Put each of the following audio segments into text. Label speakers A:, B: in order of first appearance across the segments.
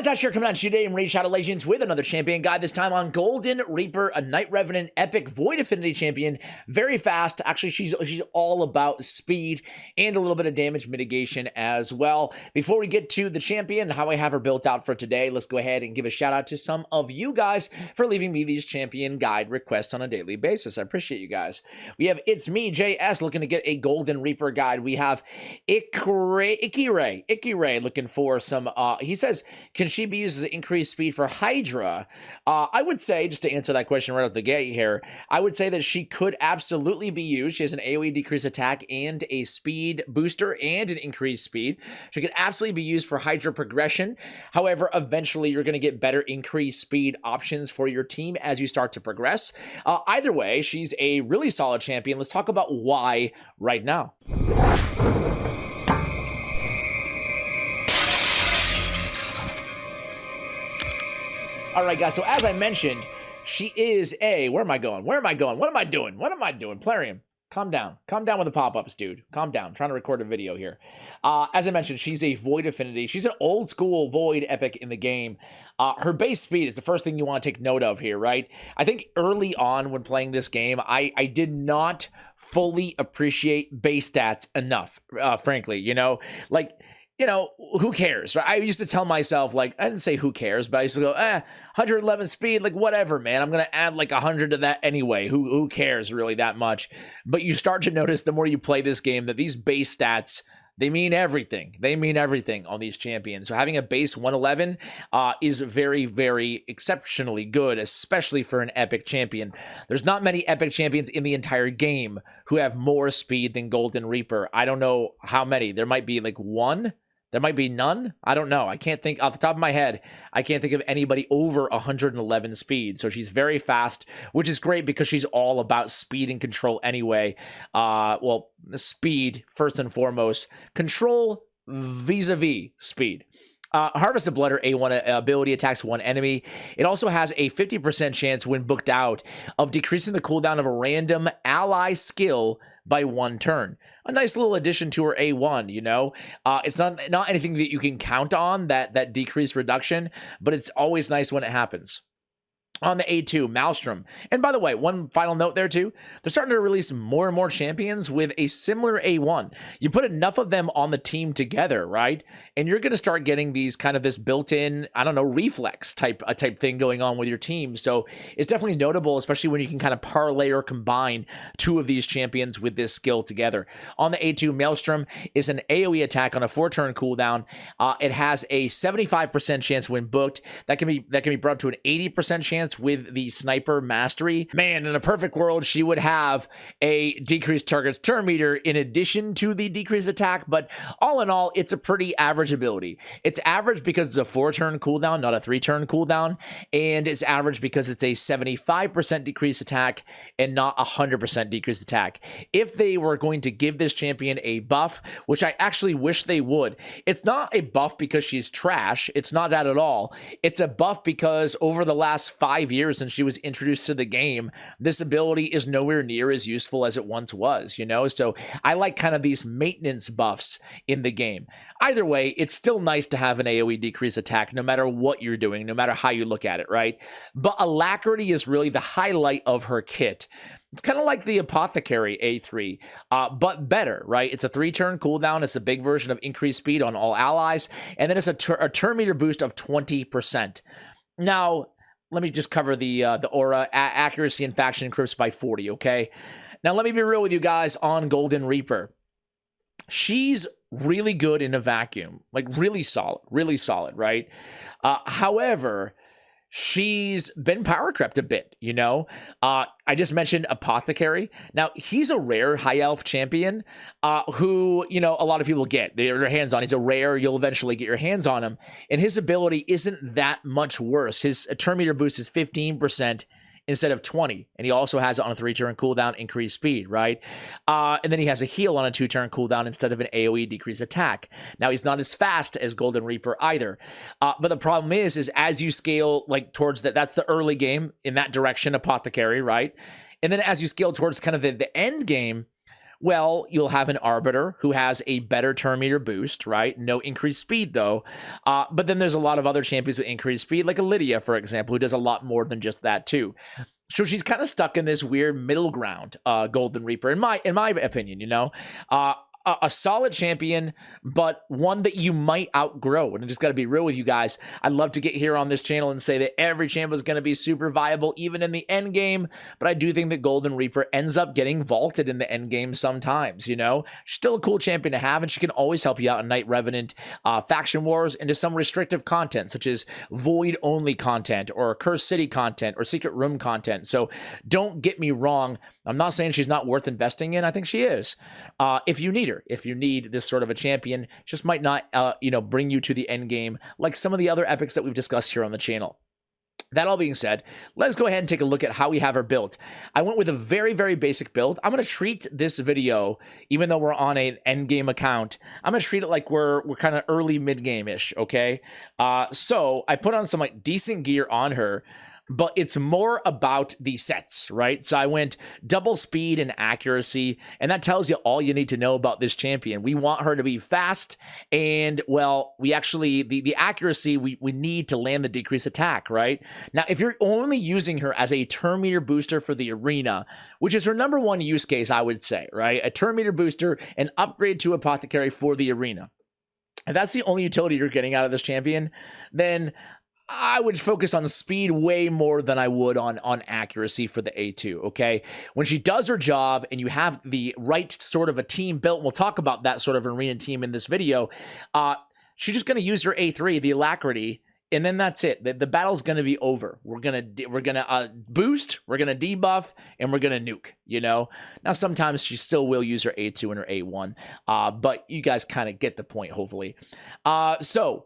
A: Guys, out here coming at you today in Raid Shadow Legends with another champion guide, this time on Golden Reaper, a Night Revenant epic Void Affinity champion. Very fast. Actually, she's all about speed and a little bit of damage mitigation as well. Before we get to the champion and how I have her built out for today, let's go ahead and give a shout out to some of you guys for leaving me these champion guide requests on a daily basis. I appreciate you guys. We have It's Me, JS, looking to get a Golden Reaper guide. We have Ikiray looking for some, he says, can she be used as increased speed for Hydra? I would say, just to answer that question right out the gate here, I would say that she could absolutely be used. She has an AoE decreased attack and a speed booster and an increased speed. She could absolutely be used for Hydra progression. However, eventually you're going to get better increased speed options for your team as you start to progress. Either way, she's a really solid champion. Let's talk about why right now. All right, guys, so as I mentioned, she is a... Where am I going? What am I doing? Plarium, calm down. Calm down with the pop-ups, dude. Calm down. I'm trying to record a video here. As I mentioned, she's a Void Affinity. She's an old-school Void epic in the game. Her base speed is the first thing you want to take note of here, right? I think early on when playing this game, I did not fully appreciate base stats enough, frankly, you know? Like... You know, who cares? Right? I used to tell myself, like, I didn't say who cares, but I used to go, 111 speed, like, whatever, man. I'm going to add like 100 to that anyway. Who cares really that much? But you start to notice the more you play this game that these base stats, they mean everything. They mean everything on these champions. So having a base 111 is very, very exceptionally good, especially for an epic champion. There's not many epic champions in the entire game who have more speed than Golden Reaper. I don't know how many. There might be like one. There might be none. I don't know. I can't think off the top of my head. I can't think of anybody over 111 speed. So she's very fast, which is great because she's all about speed and control anyway. Well, speed first and foremost. Control vis-a-vis speed. Harvest of Blood, or A1 ability, attacks one enemy. It also has a 50% chance when booked out of decreasing the cooldown of a random ally skill by one turn. A nice little addition to her A1, you know? It's not anything that you can count on, that decreased reduction, but it's always nice when it happens. On the A2, Maelstrom. And by the way, one final note there too, they're starting to release more and more champions with a similar A1. You put enough of them on the team together, right? And you're going to start getting these kind of this built-in, I don't know, reflex type thing going on with your team. So it's definitely notable, especially when you can kind of parlay or combine two of these champions with this skill together. On the A2, Maelstrom is an AoE attack on a 4-turn cooldown. It has a 75% chance when booked. That can be brought up to an 80% chance with the sniper mastery. Man, in a perfect world, she would have a decreased target's turn meter in addition to the decreased attack, but all in all, it's a pretty average ability. It's average because it's a 4-turn cooldown, not a 3-turn cooldown, and it's average because it's a 75% decreased attack and not 100% decreased attack. If they were going to give this champion a buff, which I actually wish they would, it's not a buff because she's trash. It's not that at all. It's a buff because over the last 5 years since she was introduced to the game, this ability is nowhere near as useful as it once was, you know? So I like kind of these maintenance buffs in the game. Either way, it's still nice to have an AoE decrease attack no matter what you're doing, no matter how you look at it, right? But Alacrity is really the highlight of her kit. It's kind of like the Apothecary A3, but better, right? It's a 3-turn cooldown. It's a big version of increased speed on all allies, and then it's a turn meter boost of 20%. Now, let me just cover the aura, accuracy, and faction encrypts by 40, okay? Now, let me be real with you guys on Golden Reaper. She's really good in a vacuum, like really solid, right? However, she's been power crept a bit, you know? I just mentioned Apothecary. Now, he's a rare high elf champion who, you know, a lot of people get their hands on. He's a rare. You'll eventually get your hands on him. And his ability isn't that much worse. His turn meter boost is 15% instead of 20. And he also has it on a 3-turn cooldown, increased speed, right? And then he has a heal on a 2-turn cooldown instead of an AoE decreased attack. Now, he's not as fast as Golden Reaper either. But the problem is as you scale like towards that's the early game in that direction, Apothecary, right? And then as you scale towards kind of the end game, Well, you'll have an Arbiter who has a better turn meter boost, right? No increased speed, though. But then there's a lot of other champions with increased speed, like a Lydia, for example, who does a lot more than just that, too. So she's kind of stuck in this weird middle ground, Golden Reaper, in my opinion, you know? A solid champion, but one that you might outgrow. And I just got to be real with you guys. I'd love to get here on this channel and say that every champ is going to be super viable, even in the end game. But I do think that Golden Reaper ends up getting vaulted in the end game sometimes, you know? She's still a cool champion to have, and she can always help you out in Knight Revenant, Faction Wars, into some restrictive content, such as Void-only content, or Cursed City content, or Secret Room content. So don't get me wrong. I'm not saying she's not worth investing in. I think she is. If you need her. If you need this sort of a champion, just might not, bring you to the end game like some of the other epics that we've discussed here on the channel. That all being said, let's go ahead and take a look at how we have her built. I went with a very, very basic build. I'm going to treat this video, even though we're on an end game account, I'm going to treat it like we're kind of early mid game-ish, okay? So I put on some like decent gear on her, but it's more about the sets, right? So I went double speed and accuracy, and that tells you all you need to know about this champion. We want her to be fast, and, well, we actually, the accuracy, we need to land the decreased attack, right? Now, if you're only using her as a turn meter booster for the arena, which is her number one use case, I would say, right? A turn meter booster, an upgrade to Apothecary for the arena. If that's the only utility you're getting out of this champion, then I would focus on speed way more than I would on accuracy for the A2, okay? When she does her job and you have the right sort of a team built, we'll talk about that sort of arena team in this video, she's just going to use her A3, the Alacrity, and then that's it. The battle's going to be over. We're going to boost, we're going to debuff, and we're going to nuke, you know? Now, sometimes she still will use her A2 and her A1, but you guys kind of get the point, hopefully. So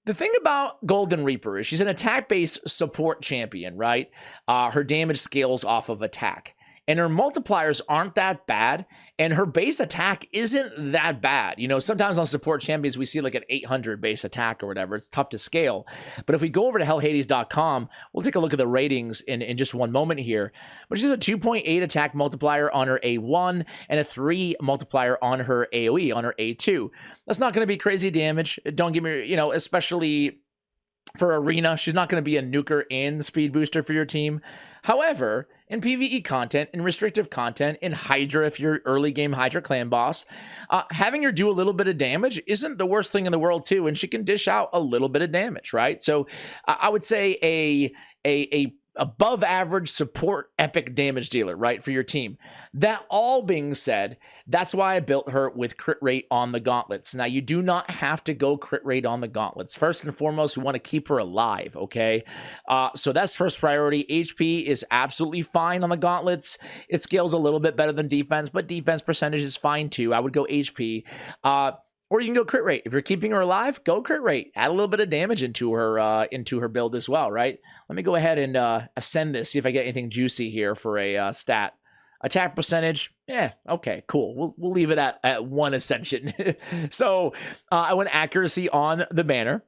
A: the thing about Golden Reaper is she's an attack-based support champion, right? Her damage scales off of attack. And her multipliers aren't that bad, and her base attack isn't that bad. You know, sometimes on support champions, we see like an 800 base attack or whatever. It's tough to scale. But if we go over to hellhades.com, we'll take a look at the ratings in just one moment here. But she's a 2.8 attack multiplier on her A1 and a 3 multiplier on her AoE, on her A2. That's not going to be crazy damage. Don't get me, especially for arena, she's not going to be a nuker and speed booster for your team. However, in PvE content, in restrictive content, in Hydra, if you're early game Hydra clan boss, having her do a little bit of damage isn't the worst thing in the world too, and she can dish out a little bit of damage, right? So I would say a above average support epic damage dealer, right, for your team. That all being said, that's why I built her with crit rate on the gauntlets. Now, you do not have to go crit rate on the gauntlets. First and foremost, we want to keep her alive, okay? So that's first priority. HP is absolutely fine on the gauntlets. It scales a little bit better than defense, but defense percentage is fine too. I would go HP. Or you can go crit rate. If you're keeping her alive, go crit rate. Add a little bit of damage into her build as well, right? Let me go ahead and ascend this, see if I get anything juicy here for a stat. Attack percentage, okay, cool. We'll leave it at 1 ascension. So I went accuracy on the banner.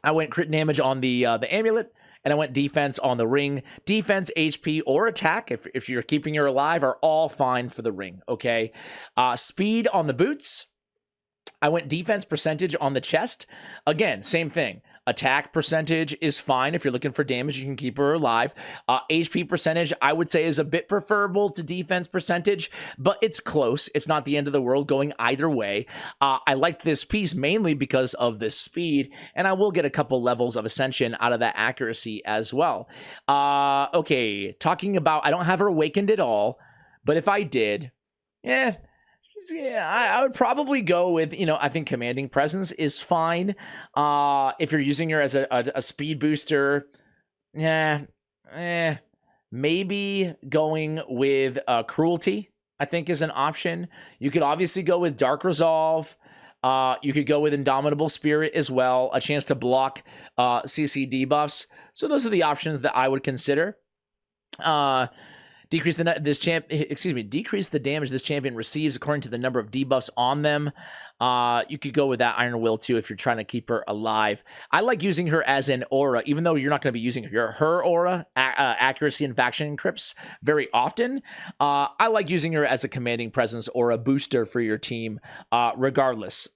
A: I went crit damage on the amulet. And I went defense on the ring. Defense, HP, or attack, if you're keeping her alive, are all fine for the ring, okay? Speed on the boots. I went defense percentage on the chest. Again, same thing. Attack percentage is fine. If you're looking for damage, you can keep her alive. HP percentage, I would say, is a bit preferable to defense percentage, but it's close. It's not the end of the world going either way. I like this piece mainly because of the speed, and I will get a couple levels of ascension out of that accuracy as well. Okay, talking about, I don't have her awakened at all, but if I did, I would probably go with, I think Commanding Presence is fine. If you're using her as a speed booster, maybe going with Cruelty, I think, is an option. You could obviously go with Dark Resolve. You could go with Indomitable Spirit as well, a chance to block CC debuffs. So those are the options that I would consider. Decrease the decrease the damage this champion receives according to the number of debuffs on them. You could go with that Iron Will too if you're trying to keep her alive. I like using her as an aura, even though you're not going to be using her aura, accuracy and faction encrypts very often. I like using her as a commanding presence or a booster for your team, regardless.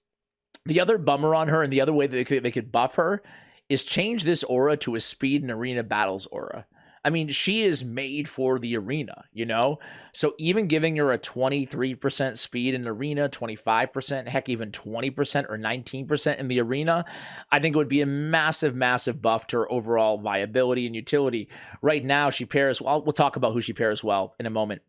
A: The other bummer on her and the other way that they could buff her is change this aura to a speed and arena battles aura. I mean, she is made for the arena, you know? So even giving her a 23% speed in the arena, 25%, heck, even 20% or 19% in the arena, I think it would be a massive, massive buff to her overall viability and utility. Right now, she pairs well. We'll talk about who she pairs well in a moment.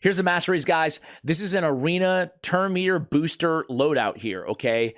A: Here's the Masteries, guys. This is an arena turn meter booster loadout here, okay?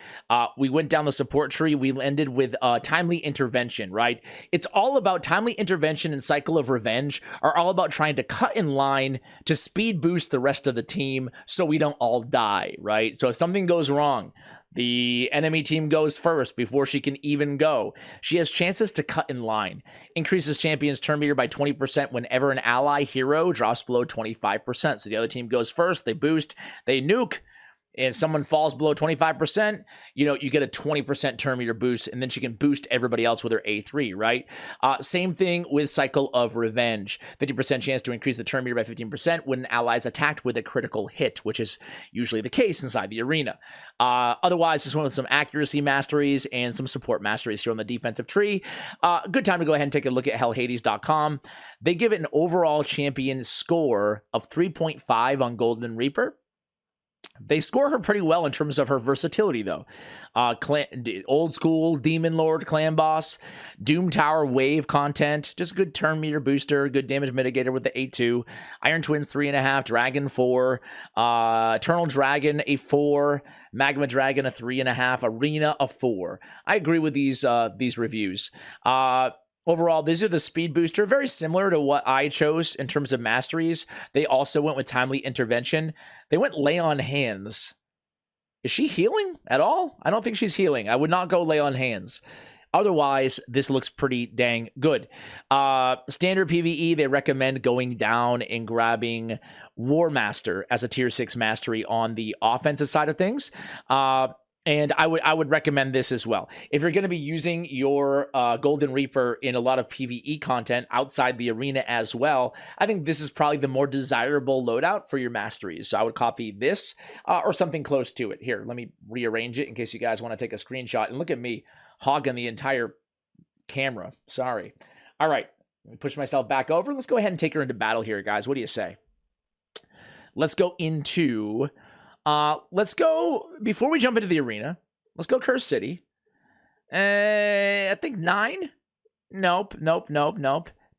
A: We went down the support tree. We ended with timely intervention, right? It's all about timely intervention and cycle of revenge are all about trying to cut in line to speed boost the rest of the team so we don't all die, right? So if something goes wrong, the enemy team goes first before she can even go. She has chances to cut in line. Increases champion's turn meter by 20% whenever an ally hero drops below 25%. So the other team goes first, they boost, they nuke, and someone falls below 25%, you know, you get a 20% turn meter boost, and then she can boost everybody else with her A3, right? Same thing with Cycle of Revenge. 50% chance to increase the turn meter by 15% when an ally is attacked with a critical hit, which is usually the case inside the arena. Otherwise, just went with some accuracy masteries and some support masteries here on the defensive tree. Good time to go ahead and take a look at hellhades.com. They give it an overall champion score of 3.5 on Golden Reaper. They score her pretty well in terms of her versatility, though. Old school Demon Lord clan boss, Doom Tower wave content, just good turn meter booster, good damage mitigator with the 8-2, Iron Twins 3.5, Dragon 4, Eternal Dragon a 4, Magma Dragon a 3.5, Arena a 4. I agree with these reviews. Overall, these are the speed booster, very similar to what I chose in terms of masteries. They also went with timely intervention. They went lay on hands. Is she healing at all? I don't think she's healing. I would not go lay on hands. Otherwise, this looks pretty dang good. Standard PvE, they recommend going down and grabbing War Master as a tier 6 mastery on the offensive side of things. And I would recommend this as well. If you're going to be using your Golden Reaper in a lot of PvE content outside the arena as well, I think this is probably the more desirable loadout for your masteries. So I would copy this or something close to it. Here, let me rearrange it in case you guys want to take a screenshot. And look at me hogging the entire camera. Sorry. All right, let me push myself back over. Let's go ahead and take her into battle here, guys. What do you say? Let's go into... let's go, before we jump into the arena, let's go Curse City. I think 9? Nope.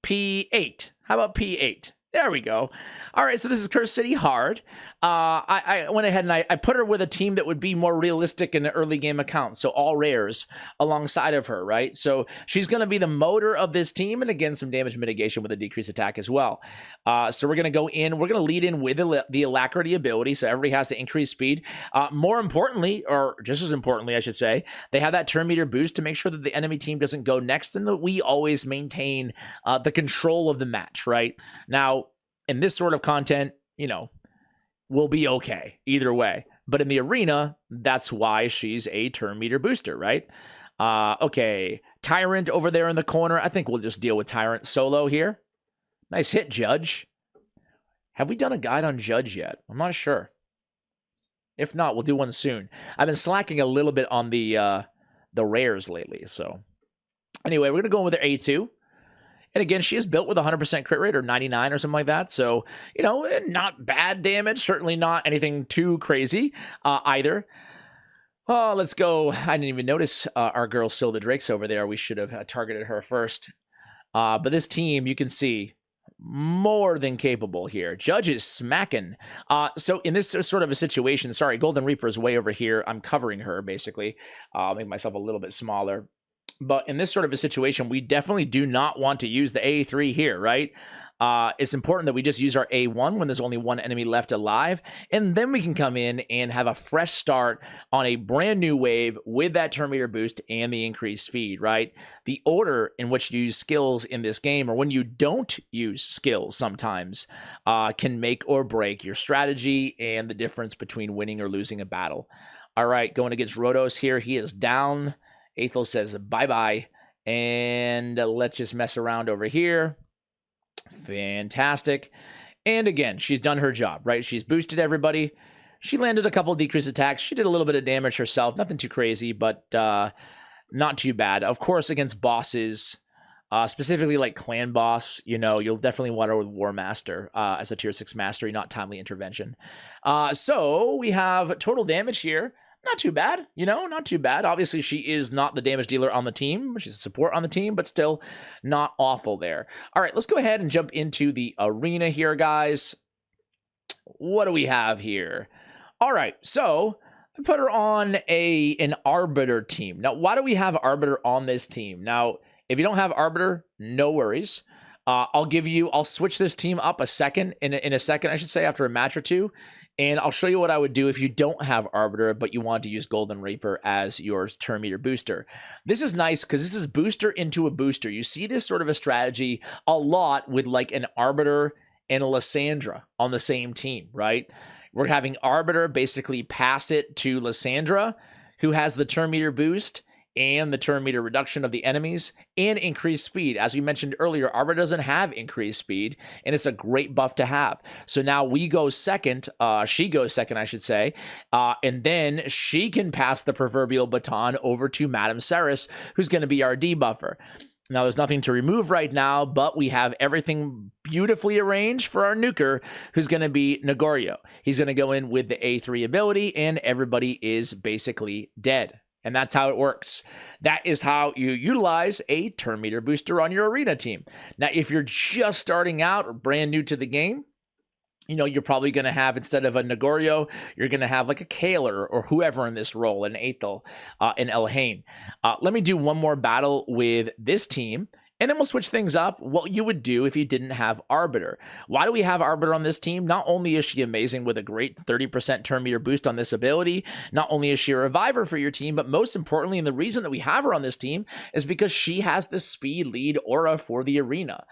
A: P8. How about P8? There we go. All right, so this is Curse City Hard. I went ahead and I put her with a team that would be more realistic in the early game account, so all rares alongside of her, right? So she's going to be the motor of this team, and again, some damage mitigation with a decreased attack as well. So we're going to go in, we're going to lead in with the Alacrity ability, so everybody has to increase speed. More importantly, or just as importantly, I should say, they have that turn meter boost to make sure that the enemy team doesn't go next, and that we always maintain the control of the match, right? Now, in this sort of content, you know, we'll be okay either way. But in the arena, that's why she's a turn meter booster, right? Okay, Tyrant over there in the corner. I think we'll just deal with Tyrant solo here. Nice hit, Judge. Have we done a guide on Judge yet? I'm not sure. If not, we'll do one soon. I've been slacking a little bit on the rares lately, so. Anyway, we're going to go in with her A2. And again, she is built with 100% crit rate or 99 or something like that. So, you know, not bad damage. Certainly not anything too crazy either. Oh, let's go. I didn't even notice our girl Silda Drake's over there. We should have targeted her first. But this team, you can see, more than capable here. Judge is smacking. So in this sort of a situation, sorry, Golden Reaper is way over here. I'm covering her, basically. I'll make myself a little bit smaller. But in this sort of a situation, we definitely do not want to use the A3 here, right? It's important that we just use our A1 when there's only one enemy left alive, and then we can come in and have a fresh start on a brand new wave with that turn meter boost and the increased speed, right? The order in which you use skills in this game, or when you don't use skills sometimes, can make or break your strategy and the difference between winning or losing a battle. All right, going against Rodos here. He is down. Aethel says bye-bye, and let's just mess around over here. Fantastic. And again, she's done her job, right? She's boosted everybody. She landed a couple of decreased attacks. She did a little bit of damage herself. Nothing too crazy, but not too bad. Of course, against bosses, specifically like clan boss, you know, you'll definitely want to War Master as a tier 6 mastery, not timely intervention. So we have total damage here. Not too bad, you know, not too bad. Obviously, she is not the damage dealer on the team. She's a support on the team, but still not awful there. All right, let's go ahead and jump into the arena here, guys. What do we have here? All right, so I put her on an Arbiter team. Now, why do we have Arbiter on this team? Now, if you don't have Arbiter, no worries. I'll switch this team up a second, in a second, I should say, after a match or two. And I'll show you what I would do if you don't have Arbiter, but you want to use Golden Reaper as your turn meter booster. This is nice because this is booster into a booster. You see this sort of a strategy a lot with like an Arbiter and a Lysandra on the same team, right? We're having Arbiter basically pass it to Lysandra, who has the turn meter boost and the turn meter reduction of the enemies and increased speed. As we mentioned earlier, Arbiter doesn't have increased speed, and it's a great buff to have. So now we go second, she goes second, I should say, and then she can pass the proverbial baton over to Madame Ceres, who's going to be our debuffer. Now, there's nothing to remove right now, but we have everything beautifully arranged for our nuker, who's going to be Negorio. He's going to go in with the A3 ability, and everybody is basically dead. And that's how it works. That is how you utilize a turn meter booster on your arena team. Now, if you're just starting out or brand new to the game, you know, you're probably going to have, instead of a Negorio, you're going to have like a Kaler or whoever in this role, an Aethel, an Elhain. Let me do one more battle with this team, and then we'll switch things up. What you would do if you didn't have Arbiter. Why do we have Arbiter on this team? Not only is she amazing with a great 30% turn meter boost on this ability, not only is she a reviver for your team, but most importantly, and the reason that we have her on this team is because she has the speed lead aura for the arena.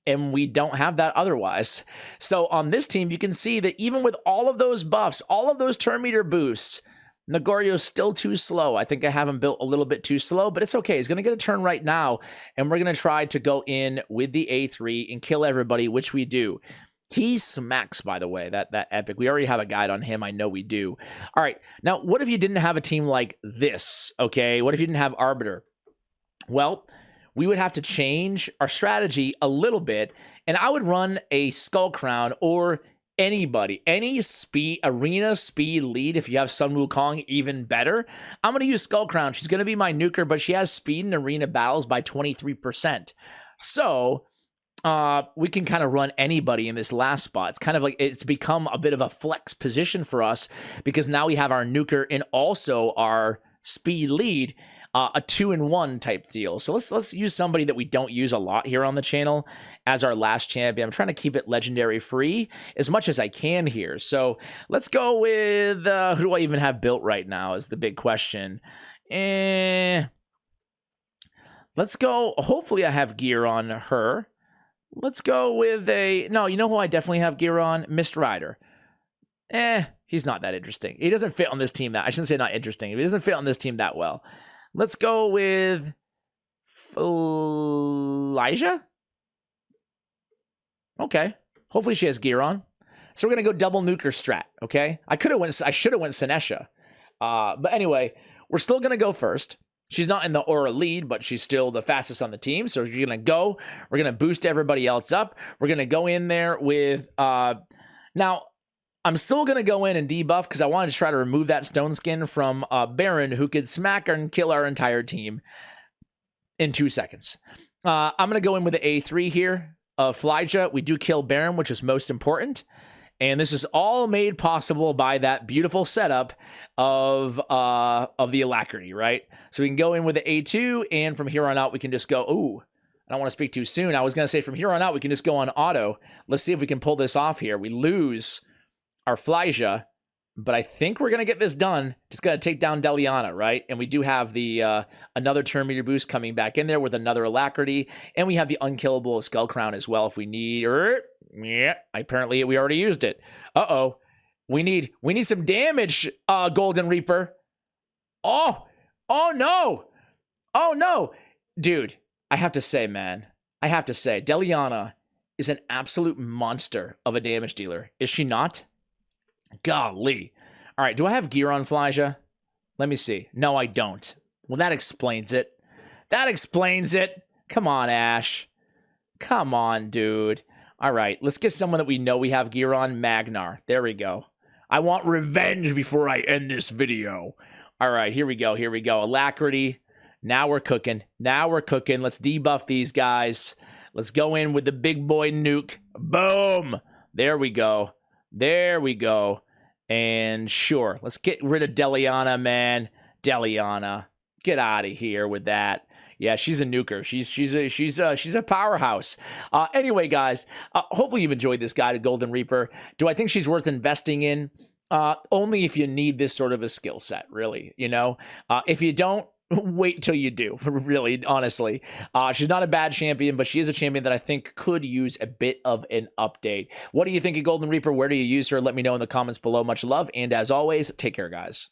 A: And we don't have that otherwise. So on this team, you can see that even with all of those buffs, all of those turn meter boosts, Negorio's still too slow. I think I have him built a little bit too slow, but it's okay. He's going to get a turn right now, and we're going to try to go in with the A3 and kill everybody, which we do. He smacks, by the way, that epic. We already have a guide on him. I know we do. All right. Now, what if you didn't have a team like this, okay? What if you didn't have Arbiter? Well, we would have to change our strategy a little bit, and I would run a Skull Crown or anybody, any speed, arena speed lead. If you have Sun Wukong, even better. I'm going to use Skull Crown. She's going to be my nuker, but she has speed in arena battles by 23%. So we can kind of run anybody in this last spot. It's kind of like, it's become a bit of a flex position for us because now we have our nuker and also our speed lead. A 2-in-1 type deal. So let's use somebody that we don't use a lot here on the channel as our last champion. I'm trying to keep it legendary free as much as I can here. So let's go with, who do I even have built right now is the big question. Let's go, hopefully I have gear on her. Let's go with no, you know who I definitely have gear on? Mist Rider. He's not that interesting. He doesn't fit on this team I shouldn't say not interesting. He doesn't fit on this team that well. Let's go with Elijah. Okay. Hopefully she has gear on. So we're going to go double nuker strat, okay? I should have went Sinesha. But anyway, we're still going to go first. She's not in the aura lead, but she's still the fastest on the team. So you're going to go. We're going to boost everybody else up. We're going to go in there with now I'm still going to go in and debuff because I wanted to try to remove that stone skin from Baron, who could smack and kill our entire team in 2 seconds. I'm going to go in with the A3 here. Flyja, we do kill Baron, which is most important. And this is all made possible by that beautiful setup of the alacrity, right? So we can go in with the A2, and from here on out, we can just go, ooh, I don't want to speak too soon. I was going to say from here on out, we can just go on auto. Let's see if we can pull this off here. We lose our Flyja, but I think we're going to get this done. Just got to take down Deliana, right? And we do have the another turn meter boost coming back in there with another alacrity. And we have the unkillable Skull Crown as well if we need. Yeah, apparently we already used it. Uh-oh. We need some damage, Golden Reaper. Oh no. Oh no. Dude, I have to say, man. I have to say, Deliana is an absolute monster of a damage dealer. Is she not? Golly. All right, do I have gear on Flyja? Let me see. No, I don't. Well, that explains it. That explains it. Come on, Ash. Come on, dude. All right, let's get someone that we know we have gear on. Magnar. There we go. I want revenge before I end this video. All right, here we go. Here we go. Alacrity. Now we're cooking. Now we're cooking. Let's debuff these guys. Let's go in with the big boy nuke. Boom. There we go. There we go. And sure, let's get rid of Deliana, man. Deliana, get out of here with that. Yeah, she's a nuker. She's a powerhouse. Anyway, guys, hopefully you've enjoyed this guide, Golden Reaper. Do I think she's worth investing in? Only if you need this sort of a skill set, really. You know, if you don't, wait till you do, really, honestly. She's not a bad champion, but she is a champion that I think could use a bit of an update. What do you think of Golden Reaper? Where do you use her? Let me know in the comments below. Much love, and as always, take care, guys.